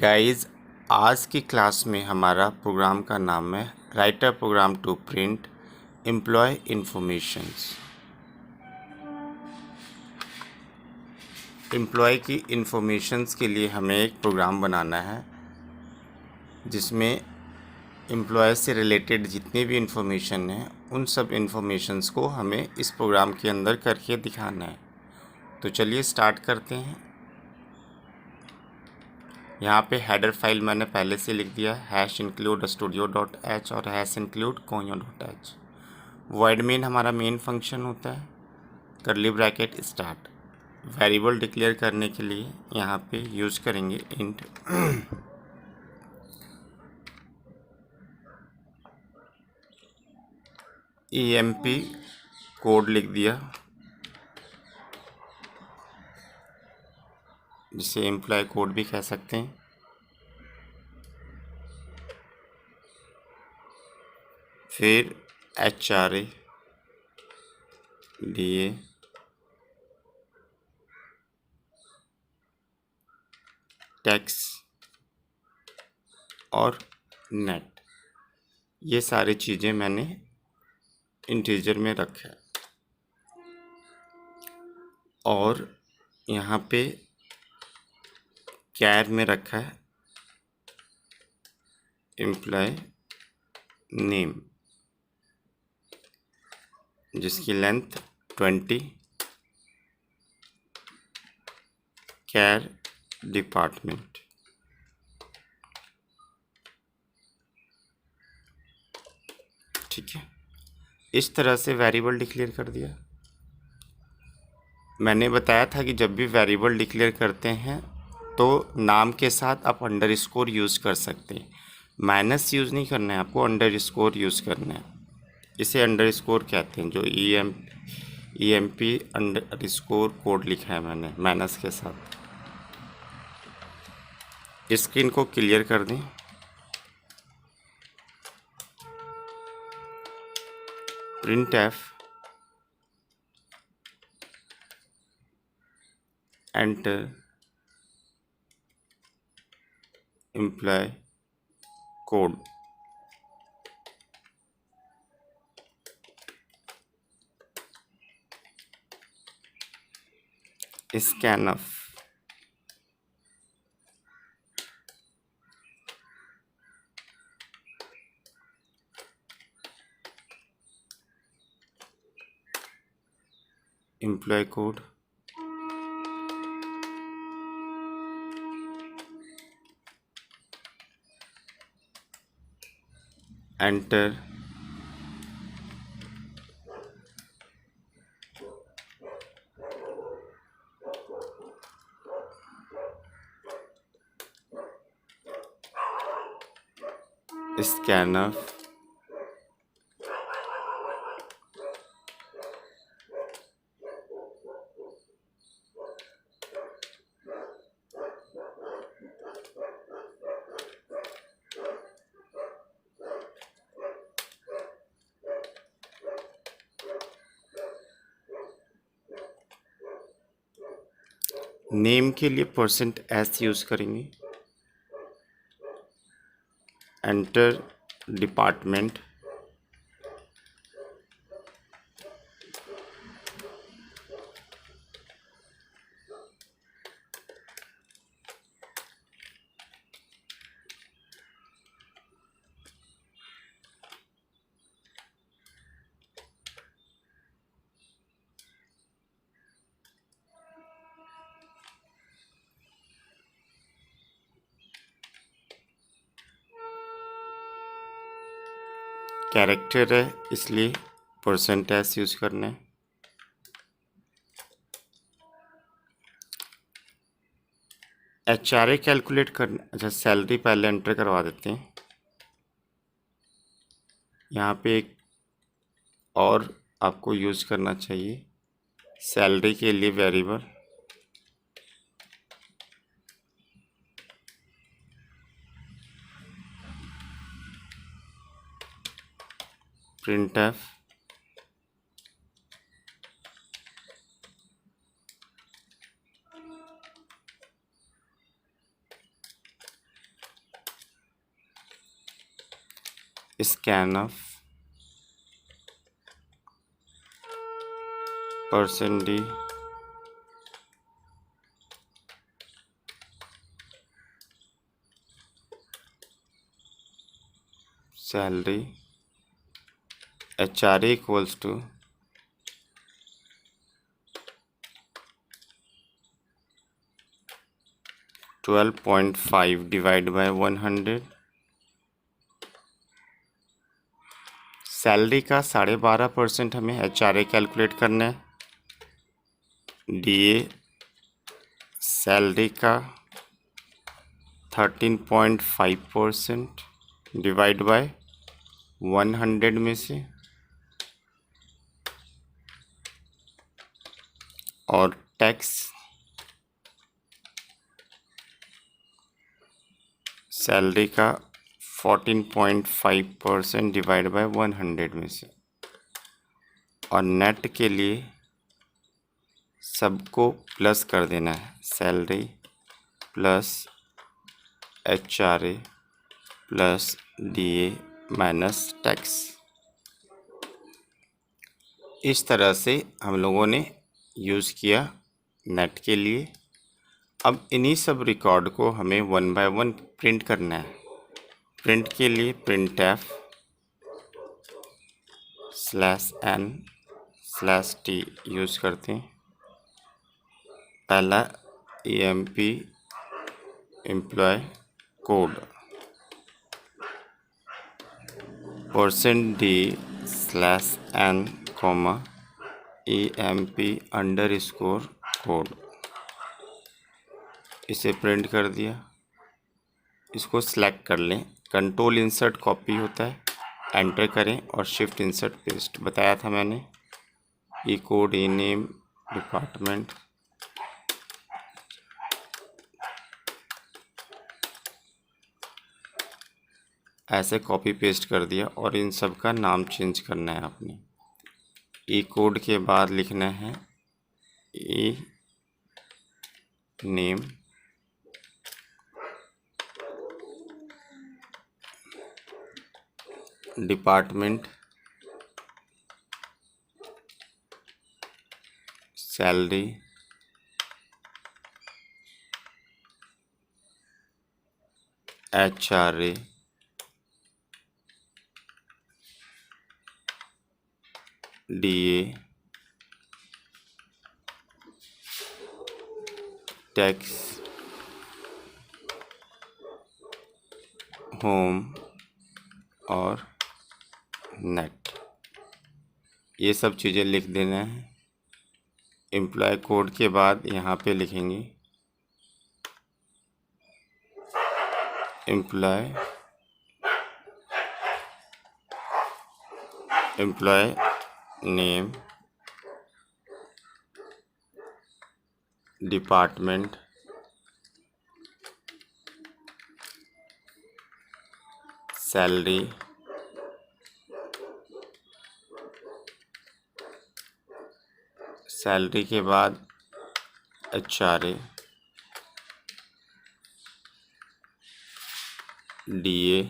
Guys, आज की class में हमारा प्रोग्राम का नाम है write a program to print employ informations. Employ की इंफॉर्मेशंस के लिए हमें एक प्रोग्राम बनाना है जिसमें एम्प्लॉय से रिलेटेड जितनी भी इंफॉर्मेशन है उन सब इंफॉर्मेशंस को हमें इस प्रोग्राम के अंदर करके दिखाना है। तो चलिए स्टार्ट करते हैं। यहाँ पे हेडर फाइल मैंने पहले से लिख दिया #include studio.h और #include conio.h। वॉइड मेन हमारा मेन फंक्शन होता है। Curly bracket start. Variable declare करने के लिए यहाँ पे यूज़ करेंगे इंट emp कोड लिख दिया जिसे एम्प्लॉय कोड भी कह सकते हैं। फिर HRA DA टैक्स और नेट, ये सारी चीज़ें मैंने इंटीजर में रखा है। और यहाँ पे कैर में रखा है एम्प्लॉय नेम जिसकी लेंथ 20, कैर डिपार्टमेंट। ठीक है, इस तरह से वेरिएबल डिक्लेयर कर दिया। मैंने बताया था कि जब भी वेरिएबल डिक्लेयर करते हैं तो नाम के साथ आप अंडरस्कोर यूज़ कर सकते हैं। माइनस यूज़ नहीं करना है आपको, अंडरस्कोर यूज़ करना है। इसे अंडरस्कोर कहते हैं। जो EMP अंडरस्कोर कोड लिखा है मैंने माइनस के साथ। स्क्रीन को क्लियर कर दें। printf enter employee code। scanf employee code enter scanf name के लिए %s यूज़ करेंगे। एंटर डिपार्टमेंट कैरेक्टर है इसलिए %s यूज़ करना है। HRA कैलकुलेट करना, अच्छा सैलरी पहले एंटर करवा देते हैं। यहाँ पे एक और आपको यूज़ करना चाहिए सैलरी के लिए variable printf scanf percent D salary HRA equals to 12.5 divide by 100। Salary का 12.5% हमें HRA कैलकुलेट करना है। DA सैलरी का 13.5% डिवाइड बाय 100 में से, और टैक्स सैलरी का 14.5% डिवाइड बाय 100 में से। और नेट के लिए सबको प्लस कर देना है, salary plus HRA plus DA minus tax. इस तरह से हम लोगों ने यूज़ किया नेट के लिए। अब इन्हीं सब रिकॉर्ड को हमें 1 बाय 1 प्रिंट करना है। प्रिंट के लिए printf /n/t यूज़ करते हैं। पहला emp employ code %d/n, emp underscore code, इसे प्रिंट कर दिया। इसको सिलेक्ट कर लें, कंट्रोल इंसर्ट कॉपी होता है, एंटर करें और शिफ्ट इंसर्ट पेस्ट बताया था मैंने। ई कोड ई नेम डिपार्टमेंट ऐसे कॉपी पेस्ट कर दिया। और इन सब का नाम चेंज करना है आपने। ई कोड के बाद लिखना है E name department salary HRA DA tax home और नेट, ये सब चीज़ें लिख देना है। एम्प्लॉय कोड के बाद यहाँ पे लिखेंगे एम्प्लॉय नेम डिपार्टमेंट सैलरी के बाद HRA DA।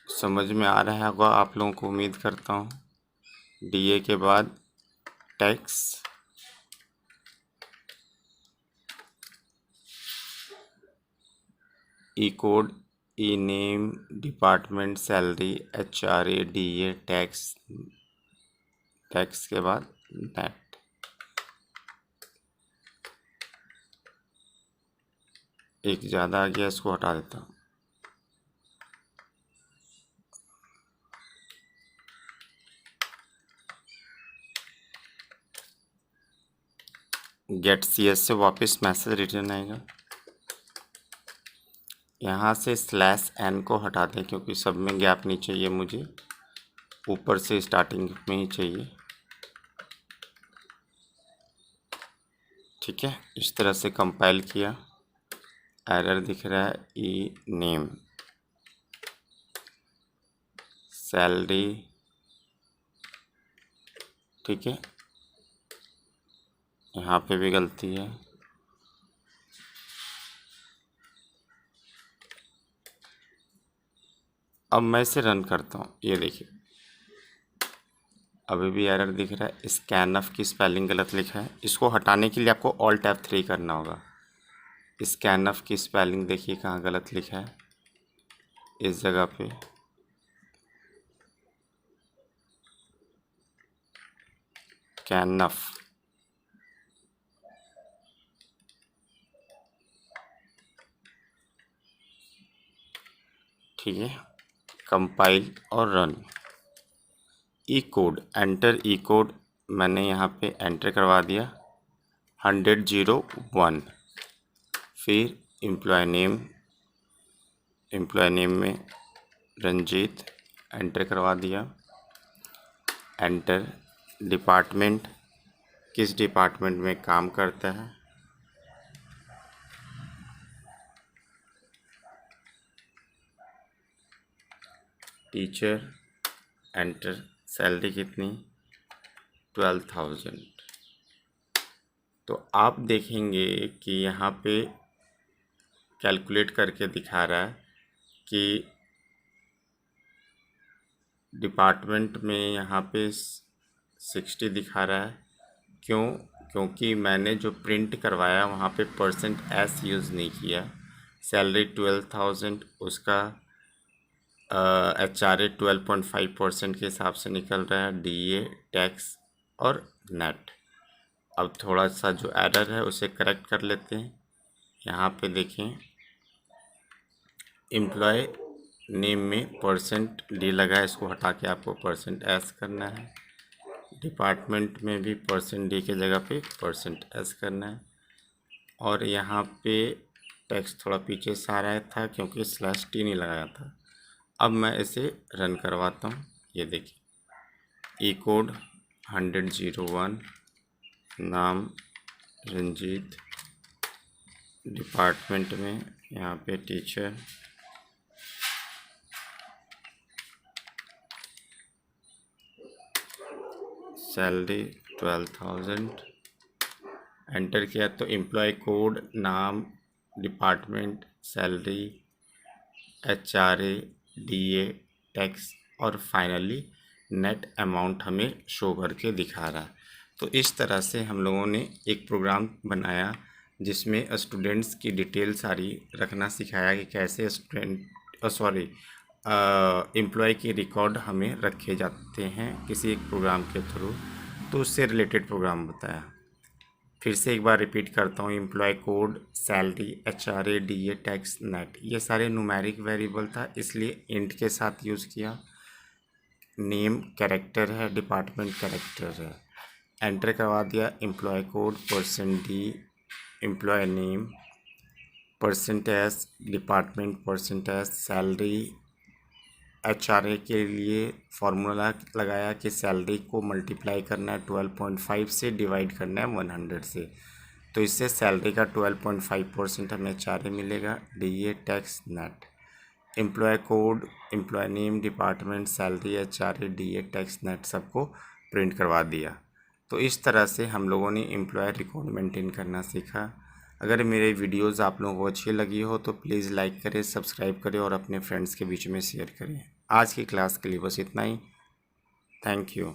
समझ में आ रहा होगा आप लोगों को, उम्मीद करता हूँ। DA के बाद tax E code E name department salary HRA DA tax के बाद नेट। एक ज़्यादा आ गया, इसको हटा देता हूँ। गेट CS से वापस मैसेज रिटर्न आएगा। यहाँ से /n को हटा दें क्योंकि सब में गैप नहीं चाहिए मुझे, ऊपर से स्टार्टिंग में ही चाहिए। ठीक है, इस तरह से कंपाइल किया। एरर दिख रहा है ई नेम सैलरी। ठीक है, यहाँ पे भी गलती है। अब मैं इसे रन करता हूँ। ये देखिए अभी भी एरर दिख रहा है, स्कैनफ की स्पेलिंग गलत लिखा है। इसको हटाने के लिए आपको ऑल्ट F3 करना होगा। स्कैनफ की स्पेलिंग देखिए कहाँ गलत लिखा है, इस जगह पे कैनफ, ठीक है। कंपाइल और रन। ई कोड, एंटर ई कोड मैंने यहाँ पे एंटर करवा दिया 100-01। फिर एम्प्लॉय नेम में रंजीत एंटर करवा दिया। एंटर डिपार्टमेंट, किस डिपार्टमेंट में काम करता है, टीचर। एंटर सैलरी कितनी, 12,000। तो आप देखेंगे कि यहाँ पे कैलकुलेट करके दिखा रहा है कि डिपार्टमेंट में यहाँ पे 60 दिखा रहा है। क्योंकि मैंने जो प्रिंट करवाया वहाँ पे %s यूज़ नहीं किया। सैलरी 12,000, उसका HRA 12.5% के हिसाब से निकल रहा है, DA टैक्स और नेट। अब थोड़ा सा जो एरर है उसे करेक्ट कर लेते हैं। यहाँ पे देखें एम्प्लॉय नेम में %D लगा है, इसको हटा के आपको %s करना है। डिपार्टमेंट में भी %D के जगह पे %s करना है। और यहाँ पे टैक्स थोड़ा पीछे से आ रहा था क्योंकि /T नहीं लगाया था। अब मैं इसे रन करवाता हूँ। ये देखिए ई कोड 100-01, नाम रंजीत, डिपार्टमेंट में यहाँ पे टीचर, सैलरी 12,000। एंटर किया तो एम्प्लॉय कोड, नाम, department, salary, HRA, DA tax और फाइनली नेट अमाउंट हमें शो करके दिखा रहा है। तो इस तरह से हम लोगों ने एक प्रोग्राम बनाया जिसमें स्टूडेंट्स की डिटेल सारी रखना सिखाया कि कैसे एम्प्लॉय की रिकॉर्ड हमें रखे जाते हैं किसी एक प्रोग्राम के थ्रू। तो उससे रिलेटेड प्रोग्राम बताया। फिर से एक बार रिपीट करता हूँ, employ code, salary, HRA, DA tax, net, ये सारे न्यूमेरिक वेरिएबल था इसलिए इंट के साथ यूज़ किया। नेम कैरेक्टर है, डिपार्टमेंट कैरेक्टर है। एंटर करवा दिया employ code, %D, employ name, %s, department, %s, salary. HRA के लिए फार्मूला लगाया कि सैलरी को मल्टीप्लाई करना है 12.5 से, डिवाइड करना है 100 से। तो इससे सैलरी का 12.5% हमें HRA मिलेगा। DA tax net, employ code, employ name, department, salary, HRA, DA tax net सबको प्रिंट करवा दिया। तो इस तरह से हम लोगों ने एम्प्लॉय रिकॉर्ड मेंटेन करना सीखा। अगर मेरे वीडियोज़ आप लोगों को अच्छी लगी हो तो प्लीज़ लाइक करें, सब्सक्राइब करें और अपने फ्रेंड्स के बीच में शेयर करें। आज की क्लास के लिए बस इतना ही। Thank you.